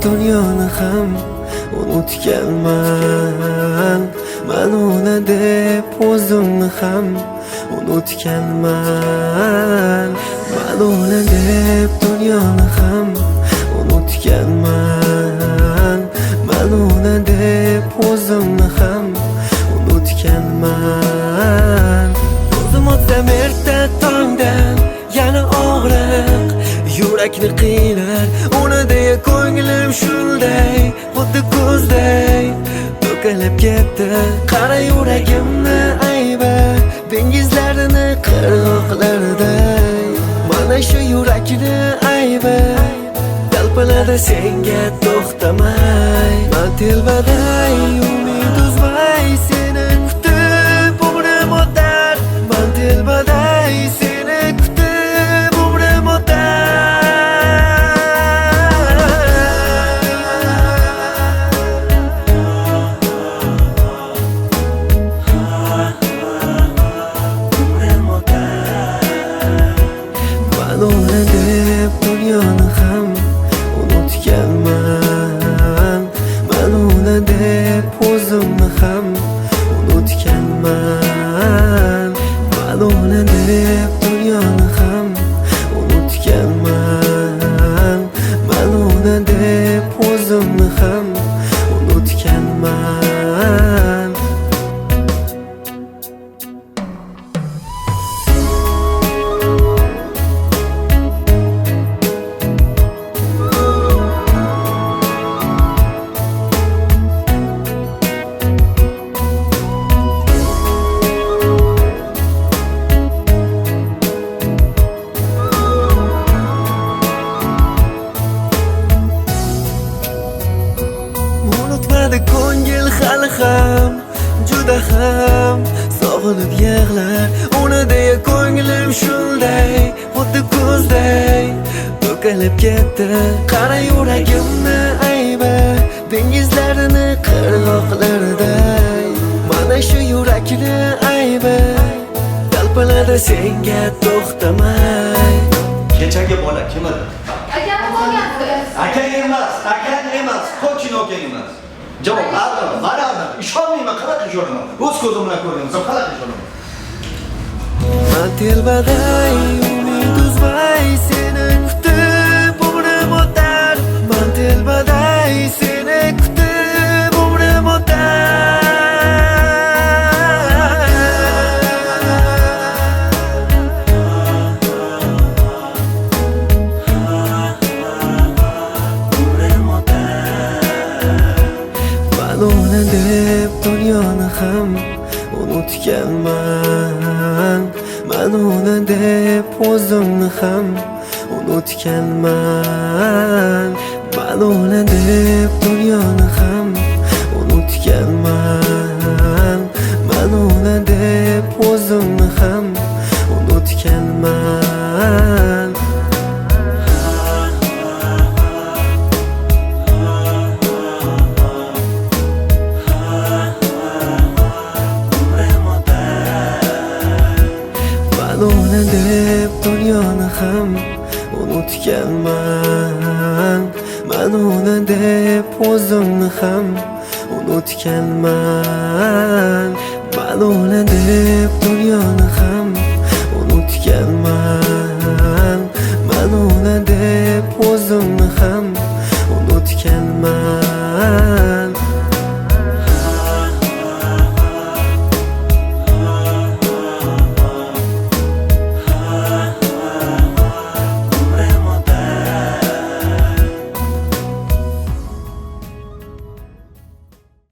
dunyoni ham unutganman. Men uni deb o'zimni ham unutganman. Men uni deb dunyoni ham unutganman. Men uni deb o'zimni ham unutganman. Ko'zim o'tsam erta tongdan yana og'riq yurakni qiynar. Uni deya ko'nglim shunday, xuddi kuzday to'kilib ketdi. Qara yuragimni ayba dengizlarini qirg'oqlariday. Mana shu yurakni ayba talpinadi senga to'xtamay. Men telbaday umid uzmay seni kutib umrim o'tar. Men telbaday seni kutib umrim Men uni deb dunyoni ham unutganman. Men uni deb o'zimni ham unutganman. Men uni deb dunyoni ham unutganman. Men uni deb o'zimni ham unutganman. Unutmadi ko'ngil hali ham juda ham sog'inib yig'lar. Uni deya ko'nglim shunday, xuddi kuzday to'kilib ketdi. Qara yuragimni ayba dengizlarini qirg'oqlariday. Mana shu yurakni ayba talpinadi senga to'xtamay. Kechagi bola kim edi? Akam qolgan. Akang emas, Tokin akang emas. Javob aldim, manaman. Ishonmayman, qanaqa ko'raman. O'z ko'zim bilan ko'rdim, qanaqa ko'raman. Men telbaday umid uzmay seni kutib umrim o'tar. Men telbaday seni kutib umrim o'tar. Men uni deb dunyoni ham unutganman. Men uni deb o'zimni ham unutganman. Men uni deb dunyoni ham unutganman. Men uni deb o'zimni ham unutganman. Men uni deb dunyoni ham unutganman. Men uni deb o'zimni ham unutganman. Men uni deb dunyoni ham